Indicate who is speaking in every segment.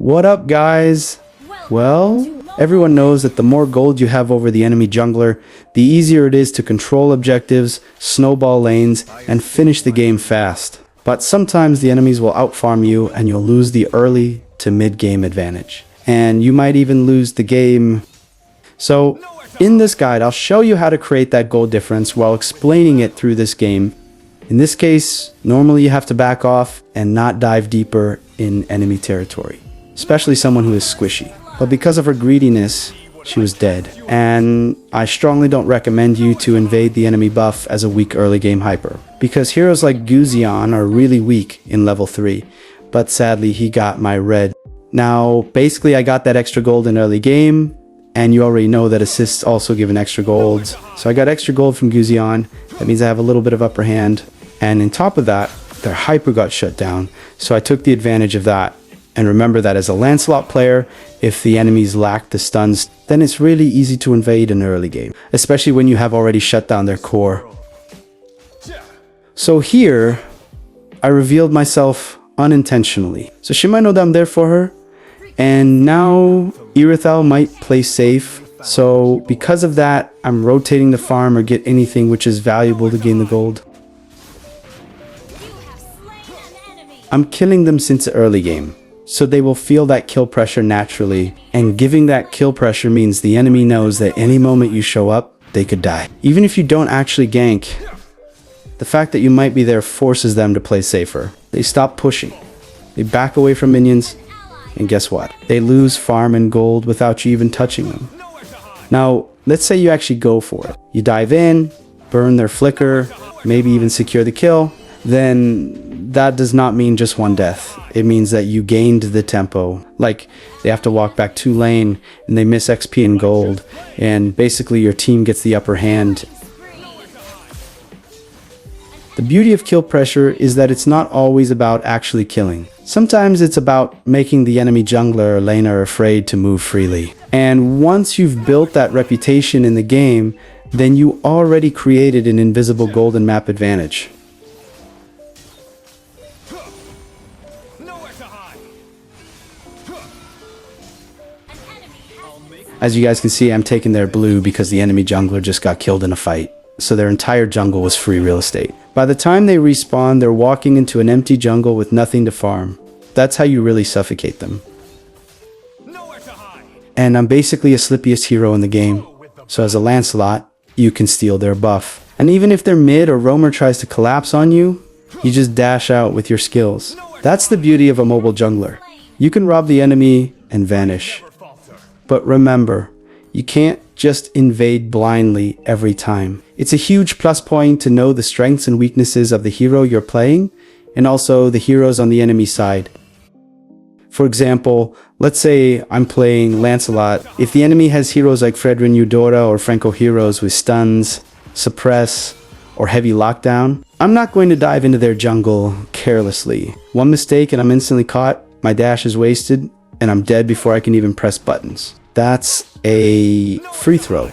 Speaker 1: What up, guys? Well, everyone knows that the more gold you have over the enemy jungler, the easier it is to control objectives, snowball lanes, and finish the game fast. But sometimes the enemies will outfarm you and you'll lose the early to mid-game advantage. And you might even lose the game. So, in this guide, I'll show you how to create that gold difference while explaining it through this game. In this case, normally you have to back off and not dive deeper in enemy territory, especially someone who is squishy. But because of her greediness, she was dead. And I strongly don't recommend you to invade the enemy buff as a weak early game hyper, because heroes like Guzion are really weak in level 3, but sadly he got my red. Now, basically I got that extra gold in early game, and you already know that assists also give an extra gold. So I got extra gold from Guzion. That means I have a little bit of upper hand. And on top of that, their hyper got shut down. So I took the advantage of that. And remember that as a Lancelot player, if the enemies lack the stuns, then it's really easy to invade an early game, especially when you have already shut down their core. So here, I revealed myself unintentionally. So she might know that I'm there for her. And now Irithel might play safe. So because of that, I'm rotating the farm or get anything which is valuable to gain the gold. I'm killing them since the early game, so they will feel that kill pressure naturally, and giving that kill pressure means the enemy knows that any moment you show up, they could die. Even if you don't actually gank, the fact that you might be there forces them to play safer. They stop pushing, they back away from minions, and guess what? They lose farm and gold without you even touching them. Now, let's say you actually go for it. You dive in, burn their flicker, maybe even secure the kill, then that does not mean just one death. It means that you gained the tempo. Like, they have to walk back 2 lane and they miss XP and gold, and basically your team gets the upper hand. The beauty of kill pressure is that it's not always about actually killing. Sometimes it's about making the enemy jungler or laner afraid to move freely. And once you've built that reputation in the game, then you already created an invisible golden map advantage. As you guys can see, I'm taking their blue because the enemy jungler just got killed in a fight, so their entire jungle was free real estate. By the time they respawn, they're walking into an empty jungle with nothing to farm. That's how you really suffocate them. And I'm basically a slippiest hero in the game, so as a Lancelot, you can steal their buff. And even if their mid or roamer tries to collapse on you, you just dash out with your skills. That's the beauty of a mobile jungler. You can rob the enemy and vanish. But remember, you can't just invade blindly every time. It's a huge plus point to know the strengths and weaknesses of the hero you're playing, and also the heroes on the enemy side. For example, let's say I'm playing Lancelot. If the enemy has heroes like Fredrin Eudora or Franco heroes with stuns, suppress, or heavy lockdown, I'm not going to dive into their jungle carelessly. One mistake and I'm instantly caught, my dash is wasted, and I'm dead before I can even press buttons. That's a free throw.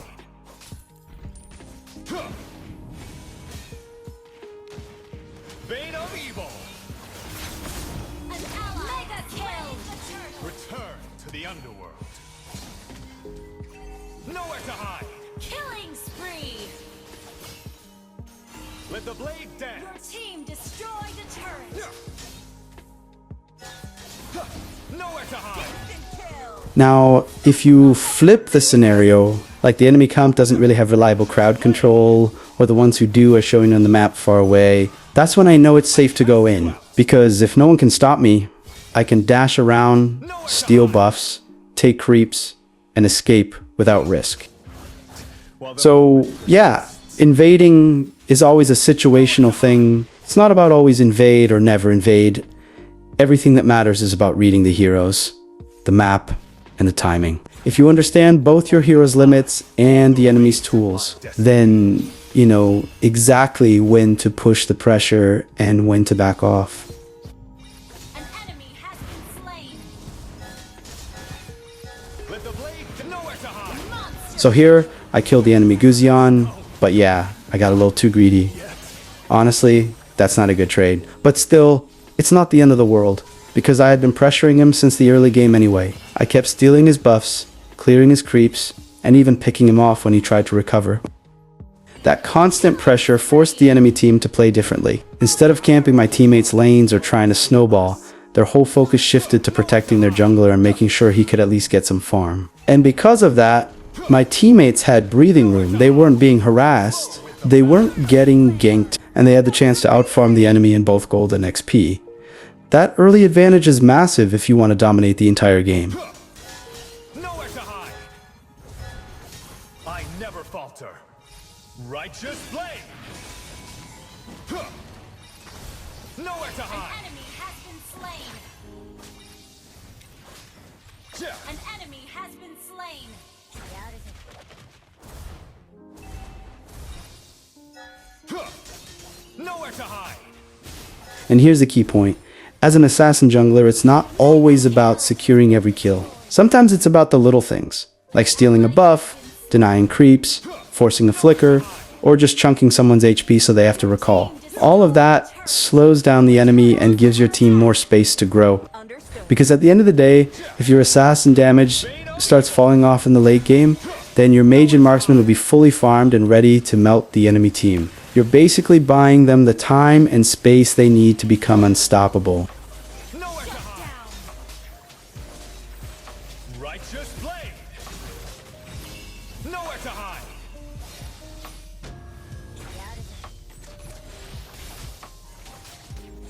Speaker 2: Bane of evil.
Speaker 3: An ally mega kill.
Speaker 2: Return to the underworld. Nowhere to hide.
Speaker 3: Killing spree.
Speaker 2: Let the blade
Speaker 3: Your
Speaker 2: dance.
Speaker 3: team destroyed a turret.
Speaker 2: Nowhere to hide.
Speaker 1: Now, if you flip the scenario, like the enemy camp doesn't really have reliable crowd control, or the ones who do are showing on the map far away, that's when I know it's safe to go in. Because if no one can stop me, I can dash around, steal buffs, take creeps, and escape without risk. So, yeah, invading is always a situational thing. It's not about always invade or never invade. Everything that matters is about reading the heroes, the map, and the timing. If you understand both your hero's limits and the enemy's tools, then you know exactly when to push the pressure and when to back off.
Speaker 3: An enemy has been slain.
Speaker 2: Let the blade nowhere to hide.
Speaker 3: Monster.
Speaker 1: So here, I killed the enemy Guzion, but yeah, I got a little too greedy. Honestly, that's not a good trade. But still, it's not the end of the world. because I had been pressuring him since the early game anyway. I kept stealing his buffs, clearing his creeps, and even picking him off when he tried to recover. That constant pressure forced the enemy team to play differently. Instead of camping my teammates' lanes or trying to snowball, their whole focus shifted to protecting their jungler and making sure he could at least get some farm. And because of that, my teammates had breathing room. They weren't being harassed, they weren't getting ganked, and they had the chance to outfarm the enemy in both gold and XP. That early advantage is massive if you want to dominate the entire game.
Speaker 2: Nowhere to hide. I never falter. Righteous blade. Nowhere to
Speaker 3: An
Speaker 2: hide.
Speaker 3: enemy has been slain. An enemy has been slain.
Speaker 2: Nowhere to hide.
Speaker 1: And here's the key point. As an assassin jungler, it's not always about securing every kill. Sometimes it's about the little things, like stealing a buff, denying creeps, forcing a flicker, or just chunking someone's HP so they have to recall. All of that slows down the enemy and gives your team more space to grow. Because at the end of the day, if your assassin damage starts falling off in the late game, then your mage and marksman will be fully farmed and ready to melt the enemy team. You're basically buying them the time and space they need to become unstoppable.
Speaker 2: Nowhere to hide. Righteous blade. Nowhere to hide.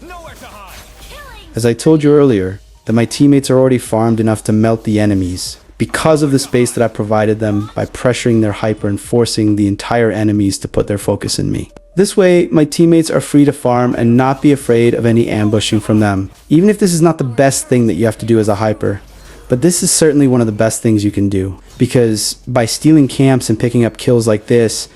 Speaker 2: Nowhere to hide.
Speaker 3: Killing.
Speaker 1: As I told you earlier, that my teammates are already farmed enough to melt the enemies because of the space that I provided them by pressuring their hyper and forcing the entire enemies to put their focus in me. This way, my teammates are free to farm and not be afraid of any ambushing from them. Even if this is not the best thing that you have to do as a hyper, but this is certainly one of the best things you can do, because by stealing camps and picking up kills like this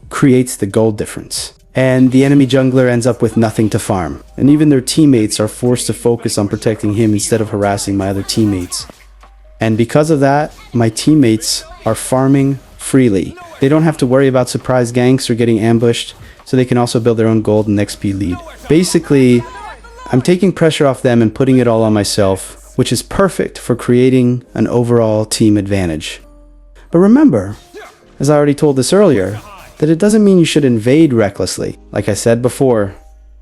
Speaker 1: creates the gold difference. And the enemy jungler ends up with nothing to farm, and even their teammates are forced to focus on protecting him instead of harassing my other teammates. And because of that, my teammates are farming freely. They don't have to worry about surprise ganks or getting ambushed, so they can also build their own gold and XP lead. Basically, I'm taking pressure off them and putting it all on myself, which is perfect for creating an overall team advantage. But remember, as I already told this earlier, that it doesn't mean you should invade recklessly. Like I said before,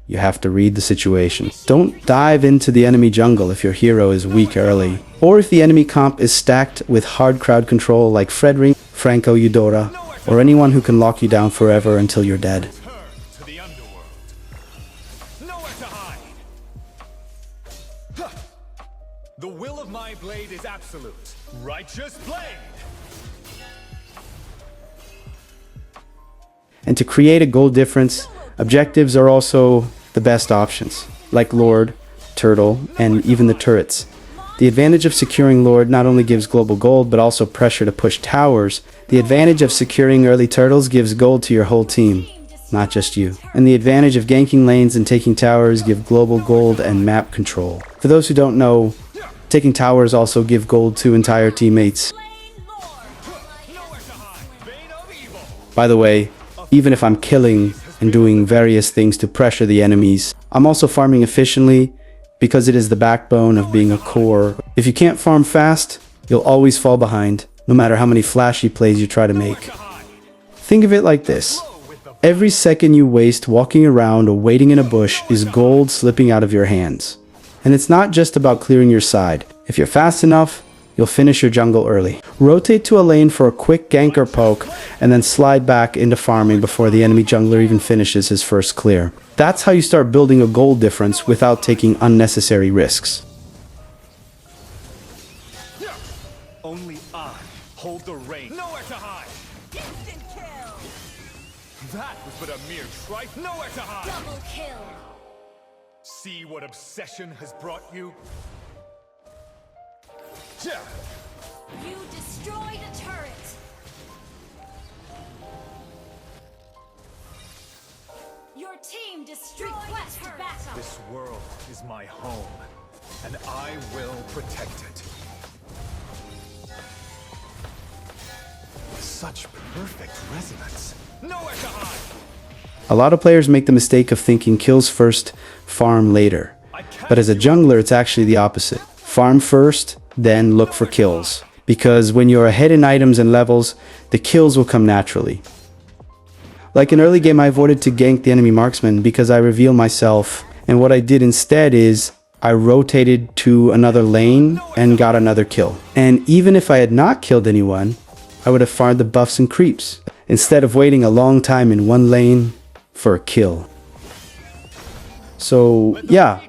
Speaker 1: you have to read the situation. Don't dive into the enemy jungle if your hero is weak early, or if the enemy comp is stacked with hard crowd control like Fredring, Franco Eudora, or anyone who can lock you down forever until you're dead.
Speaker 2: Turn to the underworld. Nowhere to hide. The will of my blade is absolute. Righteous blade.
Speaker 1: And to create a gold difference, objectives are also the best options, like Lord, Turtle, and even the turrets. The advantage of securing Lord not only gives global gold, but also pressure to push towers. The advantage of securing early turtles gives gold to your whole team, not just you. And the advantage of ganking lanes and taking towers give global gold and map control. For those who don't know, taking towers also give gold to entire teammates.
Speaker 2: Nowhere to hide. Bane of evil.
Speaker 1: By the way, even if I'm killing and doing various things to pressure the enemies, I'm also farming efficiently because it is the backbone of being a core. If you can't farm fast, you'll always fall behind, no matter how many flashy plays you try to make. Think of it like this. Every second you waste walking around or waiting in a bush is gold slipping out of your hands. And it's not just about clearing your side. If you're fast enough, you'll finish your jungle early. Rotate to a lane for a quick gank or poke, and then slide back into farming before the enemy jungler even finishes his first clear. That's how you start building a gold difference without taking unnecessary risks.
Speaker 2: Only I hold the reign. Nowhere to hide.
Speaker 3: Instant kill.
Speaker 2: That was but a mere trifle. Nowhere to hide.
Speaker 3: Double kill.
Speaker 2: See what obsession has brought you?
Speaker 3: You destroyed a turret. Your team destroyed a turret. Backup.
Speaker 2: This world is my home, and I will protect it. Such perfect resonance. Nowhere to hide.
Speaker 1: A lot of players make the mistake of thinking kills first, farm later. But as a jungler, it's actually the opposite. Farm first, then look for kills. Because when you're ahead in items and levels, the kills will come naturally. Like in early game, I avoided to gank the enemy marksman because I reveal myself, and what I did instead is I rotated to another lane and got another kill. And even if I had not killed anyone, I would have farmed the buffs and creeps, instead of waiting a long time in one lane for a kill. So yeah,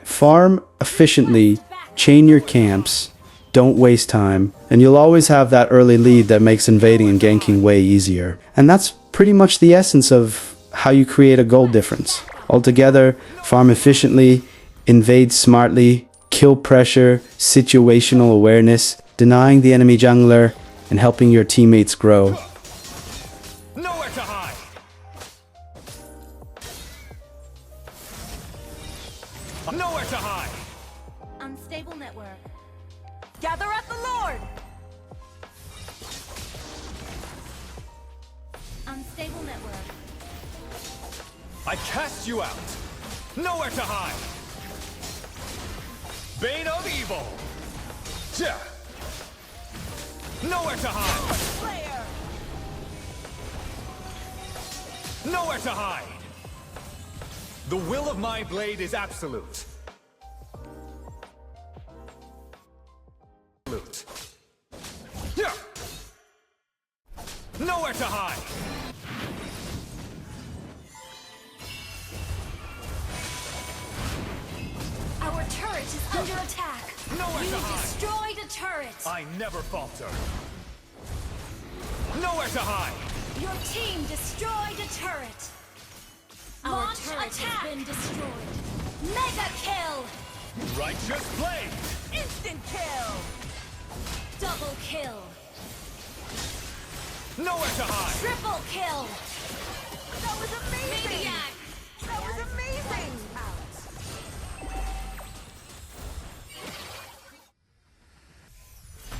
Speaker 1: farm efficiently, chain your camps, don't waste time, and you'll always have that early lead that makes invading and ganking way easier. And that's pretty much the essence of how you create a gold difference. Altogether, farm efficiently, invade smartly, kill pressure, situational awareness, denying the enemy jungler, and helping your teammates grow.
Speaker 2: Nowhere to hide. Nowhere to hide.
Speaker 3: Unstable network.
Speaker 4: Gather at the Lord!
Speaker 3: Unstable network.
Speaker 2: I cast you out. Nowhere to hide. Bane of evil. Yeah. Nowhere to hide.
Speaker 4: Slayer!
Speaker 2: Nowhere to hide. The will of my blade is absolute. Yeah. Nowhere to hide.
Speaker 3: Our turret is under attack.
Speaker 2: Nowhere
Speaker 3: You
Speaker 2: to hide.
Speaker 3: destroyed a turret.
Speaker 2: I never falter. Nowhere to hide.
Speaker 3: Your team destroyed a turret. Our
Speaker 4: Launch
Speaker 3: turret
Speaker 4: attack.
Speaker 3: has been destroyed. Mega kill.
Speaker 2: Righteous blade.
Speaker 4: Instant kill!
Speaker 3: Double kill.
Speaker 2: Nowhere to hide.
Speaker 3: Triple kill.
Speaker 4: That was amazing!
Speaker 3: Maniac.
Speaker 4: That was amazing!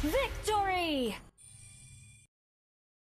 Speaker 3: Victory!